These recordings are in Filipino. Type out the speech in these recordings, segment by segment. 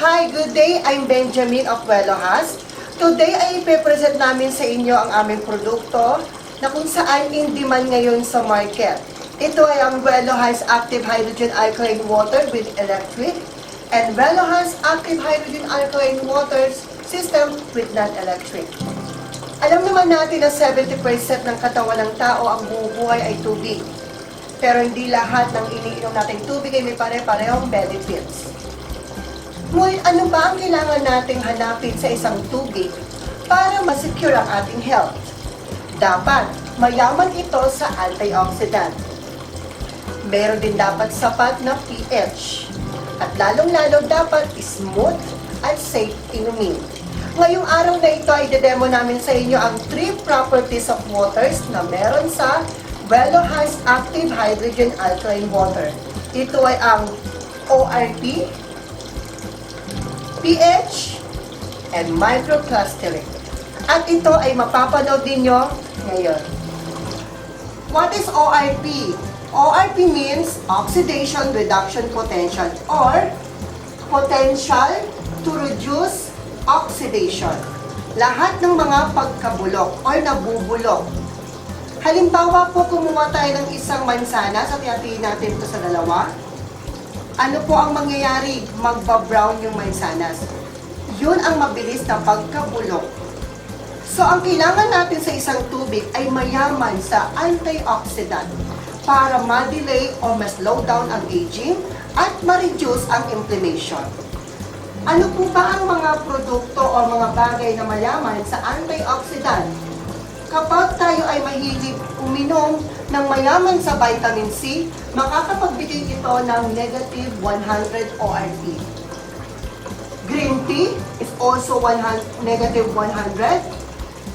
Hi, good day. I'm Benjamin of Velohas. Today ay ipe-present namin sa inyo ang aming produkto na kung saan in demand ngayon sa market. Ito ay ang Velohas Active Hydrogen Alkaline Water with Electric and Velohas Active Hydrogen Alkaline Water System with non-electric. Alam naman natin na 70% ng katawan ng tao ang bumubuhay ay tubig. Pero hindi lahat ng iniinom nating tubig ay may pare-parehong benefits. Ngunit ano ba ang kailangan nating hanapin sa isang tubig para masecure ang ating health? Dapat mayaman ito sa antioxidant. Meron din dapat sapat na pH. At lalong-lalo dapat smooth at safe inumin. Ngayong araw na ito ay demo namin sa inyo ang 3 properties of waters na meron sa Velohas Active Hydrogen Alkaline Water. Ito ay ang ORP, pH, and microclustering. At ito ay mapapanood ninyo ngayon. What is ORP? ORP means Oxidation Reduction Potential or potential to reduce oxidation. Lahat ng mga pagkabulok or nabubulok. Halimbawa po, kumuha tayo ng isang mansanas at ihatiin natin ito sa dalawa. Ano po ang mangyayari? Magba-brown yung mansanas. Yun ang mabilis na pagkabulok. So, ang kailangan natin sa isang tubig ay mayaman sa antioxidant para ma-delay o ma-slow down ang aging at ma-reduce ang inflammation. Ano po ba ang mga produkto o mga bagay na mayaman sa antioxidant? Kapag tayo ay mahilig uminom ng mayaman sa vitamin C, makakapagbigay ito ng negative 100 ORP. Green tea is also negative 100.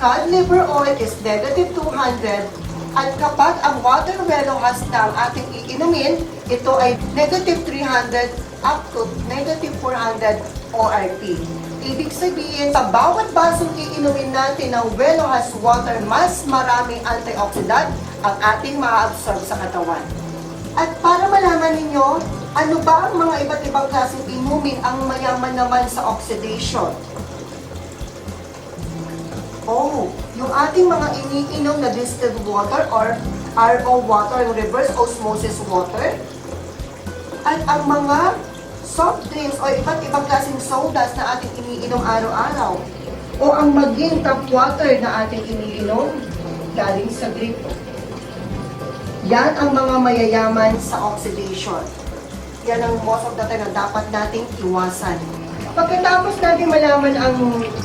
Cod liver oil is negative 200. At kapag ang water Velohas na ang ating iinumin, ito ay negative 300 up to negative 400 ORP. Ibig sabihin, sa bawat basong iinumin natin ng Velohas water, mas maraming antioxidant ang ating ma-absorb sa katawan. At para malaman ninyo, ano ba ang mga iba't ibang klaseng inumin ang mayaman naman sa oxidation? Oh, yung ating mga iniinom na distilled water or RO water, yung reverse osmosis water, at ang mga soft drinks o iba't ibang klaseng sodas na ating iniinom araw-araw, o ang maging tap water na ating iniinom galing sa gripo. Yan ang mga mayayaman sa oxidation. Yan ang most of the time na dapat nating iwasan. Pagkatapos natin malaman ang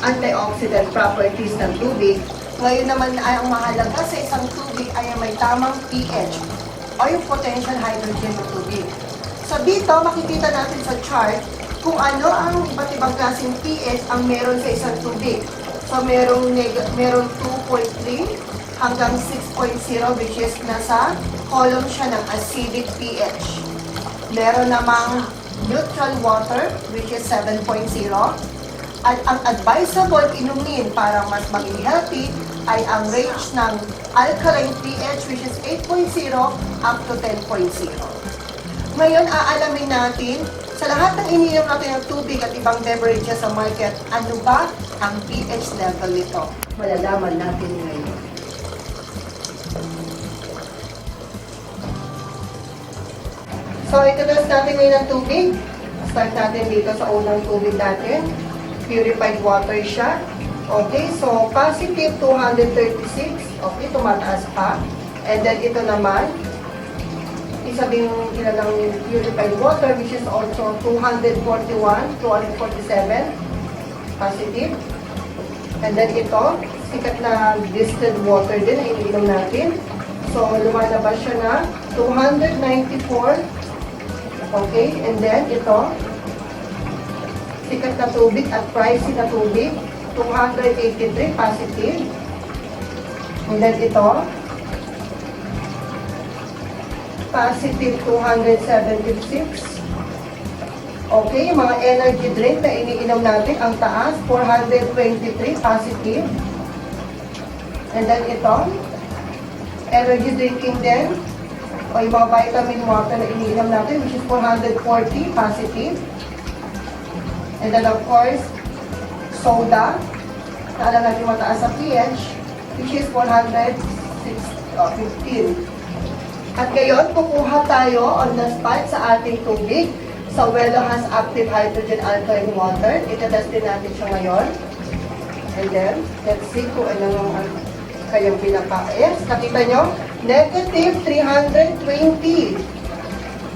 antioxidant properties ng tubig, ngayon naman ay ang mahalaga sa isang tubig ay may tamang pH o yung potential hydrogen ng tubig. So dito, makikita natin sa chart kung ano ang iba't ibang klaseng pH ang meron sa isang tubig. So merong 2.3 hanggang 6.0 which is nasa column siya ng acidic pH. Meron namang neutral water which is 7.0. At ang advisable inumin para mas maging healthy ay ang range ng alkaline pH which is 8.0 up to 10.0. Ngayon, aalamin natin sa lahat ng iniinom natin ng tubig at ibang beverages sa market, ano ba ang pH level nito? Malalaman natin ngayon. So, ito-test natin ngayon ng tubig. Start natin dito sa unang tubig natin. Purified water siya. Okay, so positive 236. Okay, tumataas pa. And then ito naman, isabing kilalang purified water which is also 241, 247 positive. And then ito, sikat na distilled water din na iniinom natin. So, lumalabas siya na 294. Okay, and then ito, sikat na tubig at pricey na tubig, 283 positive. And then ito, positive 276. Okay, yung mga energy drink na iniinom natin, ang taas, 423 positive. And then ito, energy drinking din, o yung mga vitamin water na iniinom natin, which is 440 positive. And then of course, soda, na alam natin mataas sa pH, which is 415. At ngayon, kukuha tayo on the spot sa ating tubig. Sa Welo has active hydrogen alkaline water. Itatest din natin siya ngayon. And then, let's see kung ano ang kayang pinaka-S. Nakita nyo? Negative 320.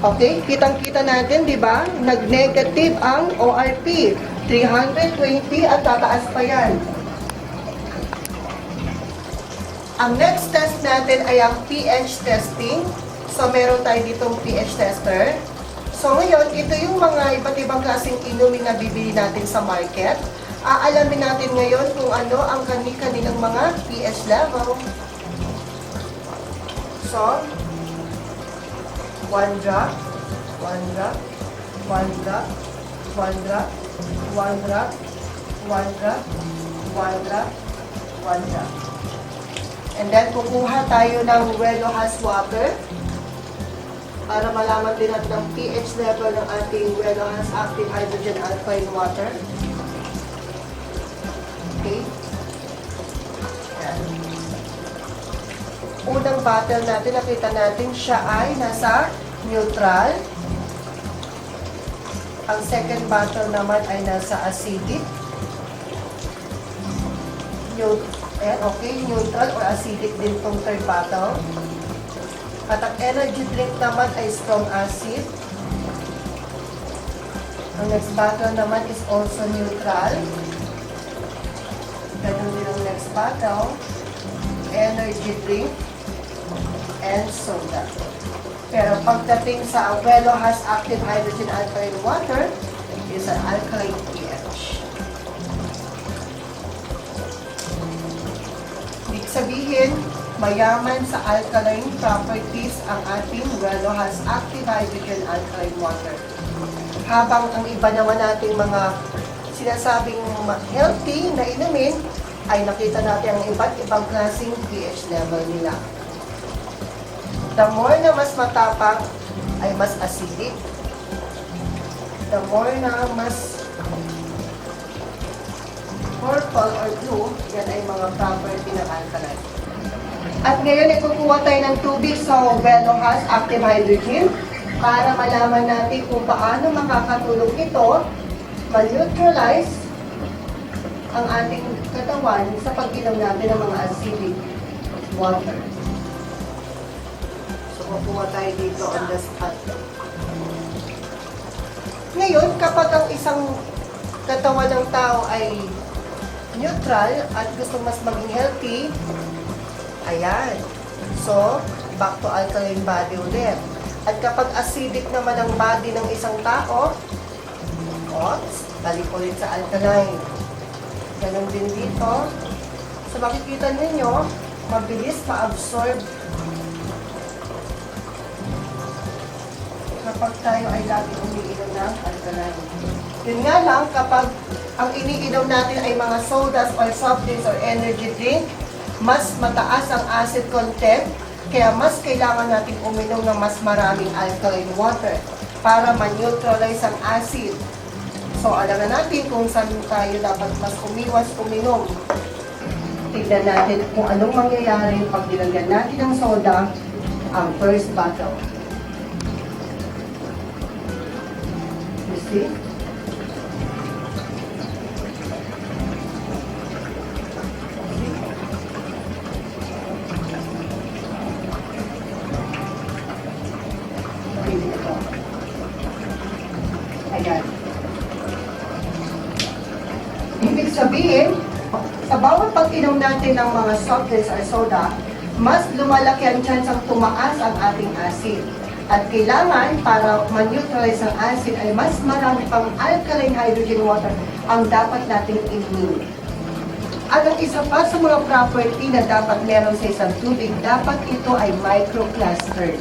Okay? Kitang-kita natin, di ba? Nag-negative ang ORP. 320 at tataas pa yan. Ang next test natin ay ang pH testing. So, meron tayo ditong pH tester. So, ngayon, ito yung mga iba't ibang klaseng inumin na bibili natin sa market. Aalamin natin ngayon kung ano ang kanilang mga pH level. So, 1 drop, 1 drop, 1 drop, 1 drop, 1 drop, 1 drop, 1 drop, 1 drop. And then, kukuha tayo ng Welo has water para malaman din natin ang pH level ng ating Welo has active hydrogen alkaline water. Okay. Yan. Unang bottle natin, nakita natin siya ay nasa neutral. Ang second bottle naman ay nasa acidic. Okay, neutral or acidic din itong third bottle. At ang energy drink naman ay strong acid. Ang next bottle naman is also neutral. Ganun din ang next bottle. Energy drink and soda. Pero pagdating sa Welo has active hydrogen alkaline water, is an alkaline pH. Ibig sabihin, mayaman sa alkaline properties ang ating Welo has active hydrogen alkaline water. Habang ang iba naman nating mga sinasabing healthy na inumin, ay nakita natin ang iba't ibang klaseng pH level nila. The more na mas matapang, ay mas acidic. The more na mas purple or blue, yan ay mga property ng alkaline. At ngayon, ikukuha tayo ng tubig sa Welo has active hydrogen para malaman natin kung paano makakatulong ito ma-neutralize ang ating katawan sa pag-inom natin ng mga acidic water. So, kukuha tayo dito on the spot. Ngayon, kapag ang isang katawan ng tao ay neutral at gusto mas maging healthy, ayan. So, back to alkaline body ulit. At kapag acidic naman ang body ng isang tao, balik ulit sa alkaline. Ganon din dito. So, makikita ninyo, mabilis ma-absorb kapag tayo ay lagi umiinom ng alkaline. Yun nga lang, kapag ang iniinom natin ay mga sodas or soft drinks or energy drink, mas mataas ang acid content, kaya mas kailangan natin uminom ng mas maraming alkaline water para ma-neutralize ang acid. So, alam na natin kung saan tayo dapat mas umiwas uminom. Tignan natin kung anong mangyayari pag nilagyan natin ng soda ang first bottle. You see? Ayan. Ibig sabihin, sa bawat pag-inom natin ng mga soft drinks or soda, mas lumalaki ang chance ang tumaas ang ating acid. At kailangan, para ma-neutralize ang acid, ay mas marami pang alkaline hydrogen water ang dapat nating inumin. At ang isa pa sa mga property na dapat meron sa isang tubig, dapat ito ay microclustered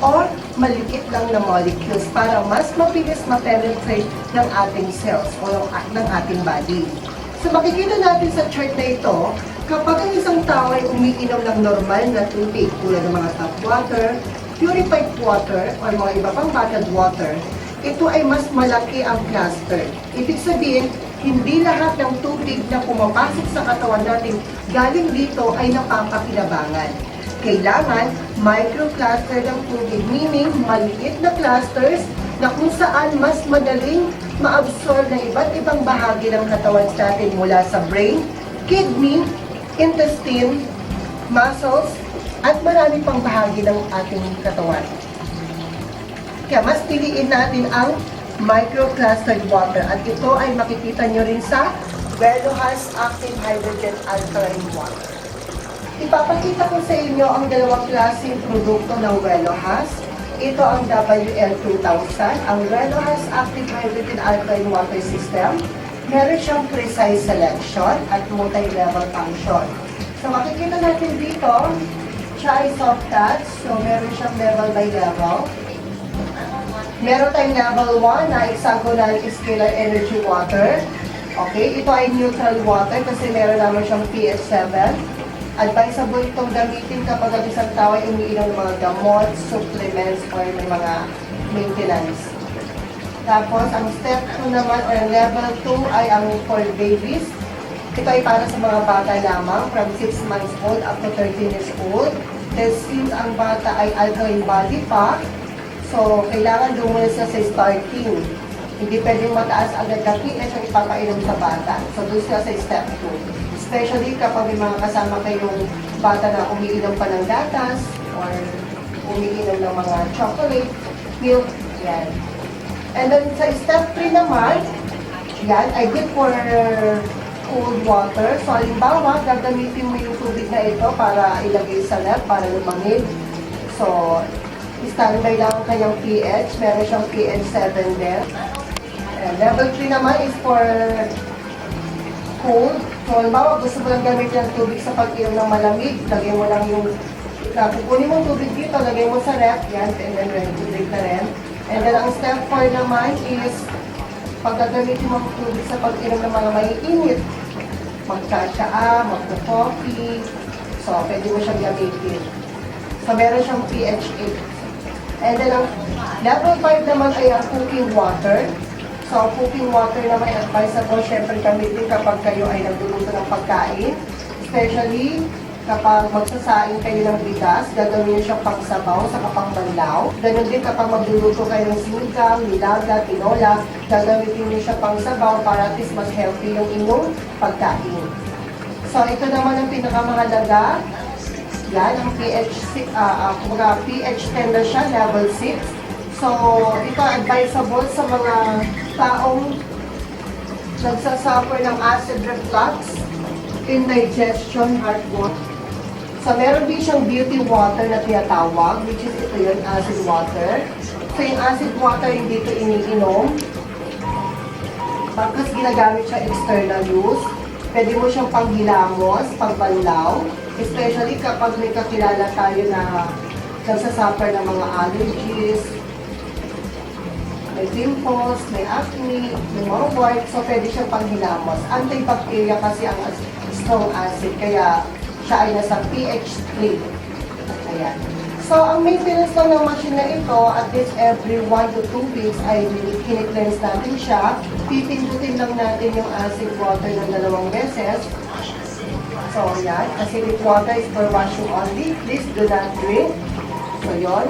or maliit lang na molecules para mas mabilis ma-penetrate ng ating cells o ng ating body. So makikita natin sa chart na ito, kapag ang isang tao ay umiinom ng normal na tubig tulad ng mga tap water, purified water, or mga iba pang bottled water, ito ay mas malaki ang cluster. Ibig sabihin, hindi lahat ng tubig na pumapasok sa katawan natin galing dito ay napapakinabangan. Kailangan microcluster ng tubig, meaning maliit na clusters na kung saan mas madaling ma-absorb ng iba't ibang bahagi ng katawan natin mula sa brain, kidney, intestine, muscles, at marami pang bahagi ng ating katawan. Kaya mas piliin natin ang microclustered water at ito ay makikita nyo rin sa Velohas Active Hydrogen Alkaline Water. Ipapakita ko sa inyo ang dalawang klaseng produkto ng Velohas. Ito ang WL2000, ang Velohas Active Hydrogen Alkaline Water System. Meron siyang precise selection at multi-level function. So makikita natin dito, siya ay soft touch, so meron siyang level by level. Meron tayong level 1 na hexagonal scalar energy water. Okay, ito ay neutral water kasi meron naman siyang pH 7. Advisable itong gamitin kapag ang isang tao ay umiinom ng mga gamot, supplements, or may mga maintenance. Tapos, ang step 2 naman, or level 2 ay ang for babies. Ito ay para sa mga bata lamang from 6 months old up to 13 years old. Then, since ang bata ay alkaline body pa, so, kailangan doon muna siya sa starting. Hindi pwedeng mataas agad na pH ang ipapainom sa bata. So, doon siya sa step 2. Especially kapag may mga kasama kayong bata na umiinom pa ng gatas or umiinom ng mga chocolate, milk, yan. And then sa step 3 naman, yan, I did for cold water. So, halimbawa, gagamitin mo yung tubig na ito para ilagay sa lab, para lumamig. So, standby lang ang kanyang pH. Meron siyang pH 7 din. Level 3 naman is for cold. So, halimbawa, gusto mo lang gamitin ng tubig sa pag-inom ng malamig. Lagay mo lang yung, kukunin mo tubig dito, lagay mo sa ref, yan, and then ready to drink na rin. And then, ang step 4 naman is, pag gagamitin mo ang tubig sa pag-inom ng mga maiinit, magka-tsaa, magka-coffee, so, pwede mo siyang gamitin. So, meron siyang pH 8. And then, ang level 5 naman ay ang cooking water. So, ang cooking water naman ay advisable syempre gamitin kapag kayo ay nagluluto ng pagkain. Especially, kapag magsasaing kayo ng bigas, gagawin niyo siyang pangsabaw sa kapangbanlaw. Ganun din kapag magluluto kayo ng sinigang, nilaga, tinola, gagamitin niyo siya pangsabaw para at least mas healthy yung inyong pagkain. So, ito naman ang pinakamahalaga. Yan, ang pH 10 na siya, level 6. So, ito advisable sa mga taong nagsasuffer ng acid reflux, indigestion, heartburn. So, meron din siyang beauty water na tinatawag, which is ito yun, acid water. So, yung acid water hindi ito iniinom. Pagkas ginagamit siya external use, pwede mo siyang panghilamos, pangbanlaw. Especially kapag may kakilala tayo na nagsasuffer ng mga allergies, may pimples, may acne, may mga white, so pwede siyang panghilamos. Antibacteria kasi ang strong acid, kaya siya ay nasa pH 3. Ayan. So, ang maintenance lang ng machine na ito, at least every 1 to 2 weeks ay kine-cleanse natin siya. Pipindutin lang natin yung acid water ng 2 beses. So, yan. Acidic water is for washing only. Please do not drink. So, yun.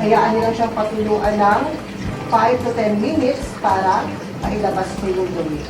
Hayaan nyo lang siyang patuluan ng 5 to 10 minutes para mailabas ko yung dumi.